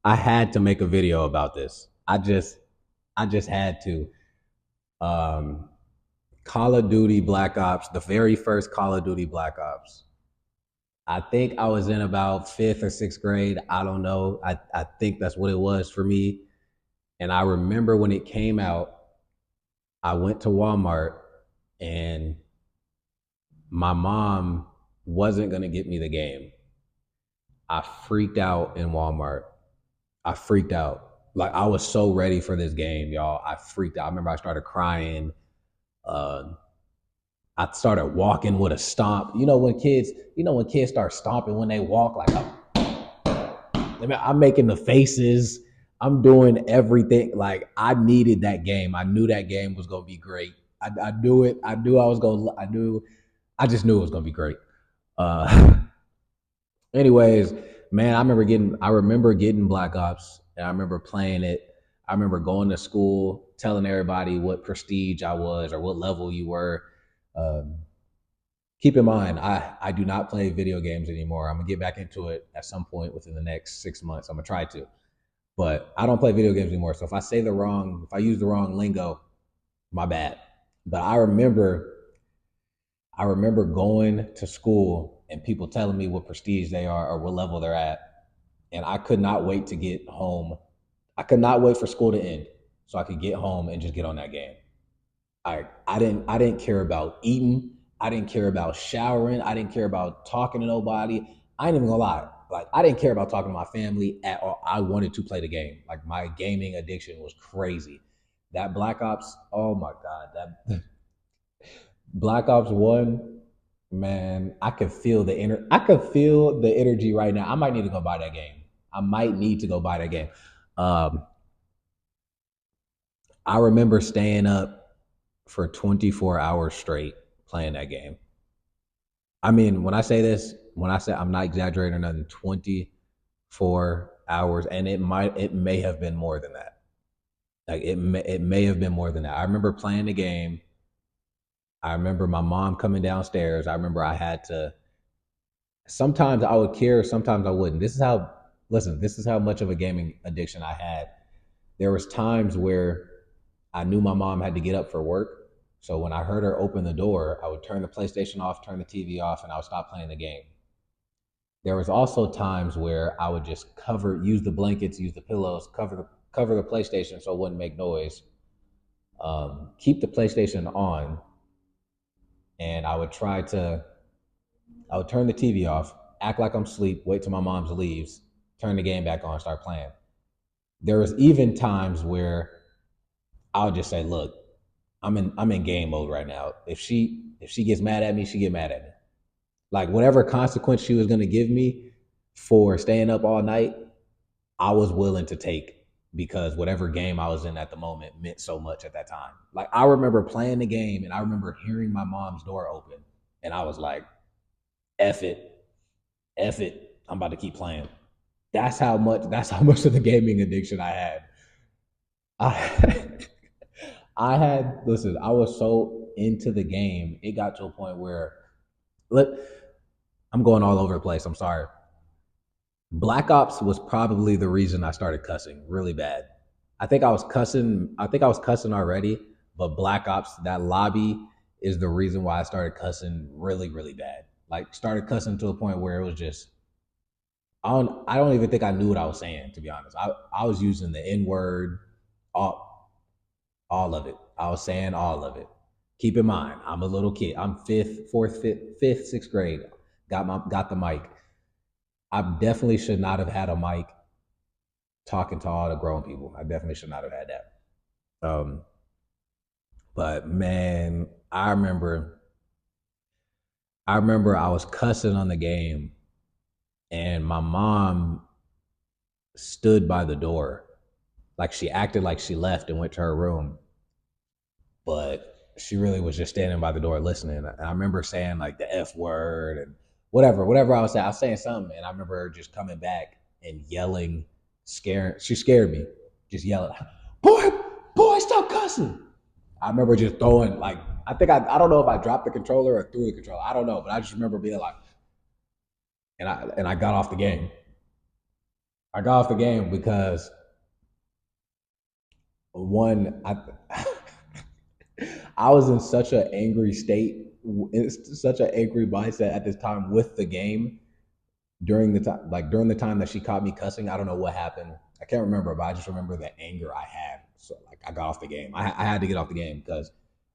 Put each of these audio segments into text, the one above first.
I had to make a video about this. I just had to. Um, Call of Duty Black Ops, the very first Call of Duty Black Ops. I think I was in about fifth or sixth grade. I don't know. I think that's what it was for me. And I remember when it came out, I went to Walmart and my mom wasn't going to get me the game. I freaked out in Walmart. I freaked out. Like I was so ready for this game, y'all. I freaked out. I remember I started crying. Uh, I started walking with a stomp. You know when kids start stomping when they walk, like I'm making the faces. I'm doing everything. Like I needed that game. I knew that game was gonna be great. I knew it. I knew I was gonna. I knew. I just knew it was gonna be great. Uh, anyways, man, I remember getting Black Ops, and I remember playing it. I remember going to school, telling everybody what prestige I was or what level you were. Um, Keep in mind, I do not play video games anymore. I'm gonna get back into it at some point within the next 6 months. I'm gonna try to, but I don't play video games anymore. So if I use the wrong lingo, my bad. But I remember going to school and people telling me what prestige they are or what level they're at, and I could not wait to get home. I could not wait for school to end so I could get home and just get on that game. I didn't care about eating. I didn't care about showering. I didn't care about talking to nobody. I ain't even gonna lie. Like I didn't care about talking to my family at all. I wanted to play the game. Like my gaming addiction was crazy. That Black Ops, oh my god, that Black Ops 1, man, I could feel the energy right now. I might need to go buy that game. I might need to go buy that game. Um, I remember staying up for 24 hours straight playing that game. I mean, when I say I'm not exaggerating or nothing, 24 hours, and it may have been more than that. Like it may have been more than that. I remember playing the game. I remember my mom coming downstairs. I remember I had to. Sometimes I would care, sometimes I wouldn't. Listen, this is how much of a gaming addiction I had. There was times where I knew my mom had to get up for work. So when I heard her open the door, I would turn the PlayStation off, turn the TV off, and I would stop playing the game. There was also times where I would just use the blankets, use the pillows, cover the PlayStation so it wouldn't make noise. Keep the PlayStation on, and I would turn the TV off, act like I'm asleep, wait till my mom's leaves, turn the game back on, start playing. There was even times where I would just say, "Look, I'm in game mode right now. If she gets mad at me, she get mad at me. Like whatever consequence she was gonna give me for staying up all night, I was willing to take because whatever game I was in at the moment meant so much at that time. Like I remember playing the game and I remember hearing my mom's door open, and I was like, "F it, F it, I'm about to keep playing." That's how much of the gaming addiction I had. I listen, I was so into the game, it got to a point where let I'm going all over the place. I'm sorry. Black Ops was probably the reason I started cussing really bad. I think I was cussing already, but Black Ops, that lobby is the reason why I started cussing really, really bad. Like started cussing to a point where it was just I don't even think I knew what I was saying, to be honest. I was using the N word, all all of it. I was saying all of it. Keep in mind, I'm a little kid. I'm fifth, sixth grade. Got the mic. I definitely should not have had a mic talking to all the grown people. I definitely should not have had that. But man, I remember I was cussing on the game, and my mom stood by the door, like she acted like she left and went to her room, but she really was just standing by the door listening. And I remember saying like the F word and whatever I was saying. I was saying something, and I remember her just coming back and yelling, scaring. She scared me, just yelling, "Boy, boy, stop cussing!" I remember just throwing like I don't know if I dropped the controller or threw the controller. I don't know, but I just remember being like, and I got off the game. I got off the game because one, I was in such an angry state, in such an angry mindset at this time with the game during the time, like during the time that she caught me cussing. I don't know what happened. I can't remember, but I just remember the anger I had. So like I got off the game. I had to get off the game because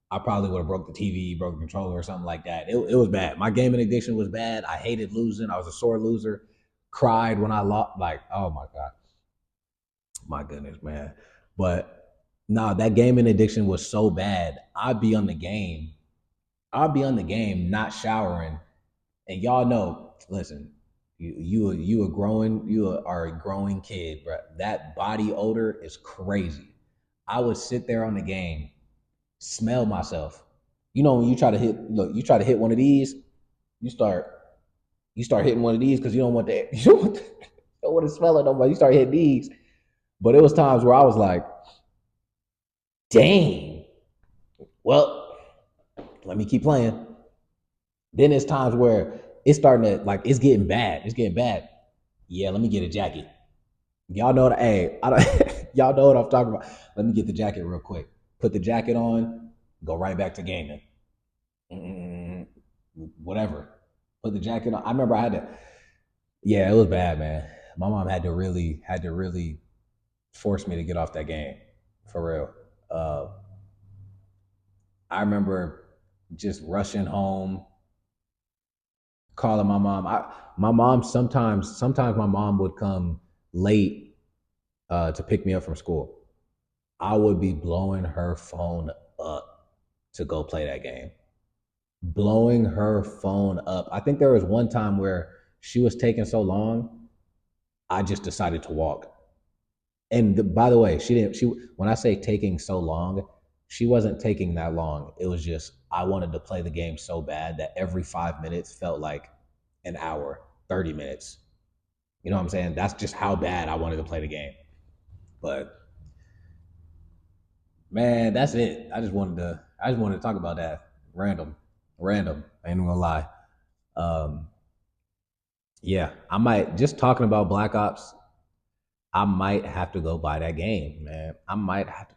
I probably would have broke the TV, broke the controller, or something like that. It was bad. My gaming addiction was bad. I hated losing. I was a sore loser. Cried when I lost. Like, oh my god, my goodness, man. But nah, that gaming addiction was so bad. I'd be on the game. I'd be on the game, not showering, and y'all know. Listen, you are a growing kid, bro. That body odor is crazy. I would sit there on the game, smell myself. You know when you try to hit, look, you try to hit one of these, you start you start hitting one of these because you don't want that. You don't want to smell it no more. You start hitting these. But it was times where I was like, dang, well, let me keep playing. Then there's times where it's starting to like it's getting bad. It's getting bad. Yeah, let me get a jacket. Y'all know that. Hey, I don't, y'all know what I'm talking about. Let me get the jacket real quick. Put the jacket on. Go right back to gaming. Mm, whatever. Put the jacket on. I remember I had to. Yeah, it was bad, man. My mom had to really force me to get off that game, for real. I remember just rushing home, calling my mom. My mom sometimes my mom would come late to pick me up from school. I would be blowing her phone up to go play that game. Blowing her phone up. I think there was one time where she was taking so long, I just decided to walk. And by the way, she didn't. She when I say taking so long, she wasn't taking that long. It was just I wanted to play the game so bad that every 5 minutes felt like an hour, 30 minutes. You know what I'm saying? That's just how bad I wanted to play the game. But man, that's it. I just wanted to talk about that. Random. I ain't gonna lie. Um, yeah, I might just talking about Black Ops. I might have to go buy that game, man. I might have to.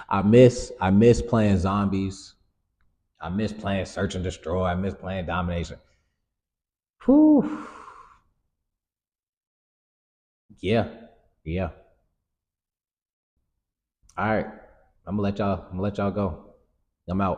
I miss playing zombies. I miss playing search and destroy. I miss playing domination. Whew. Yeah, yeah. All right. I'm gonna let y'all go. I'm out.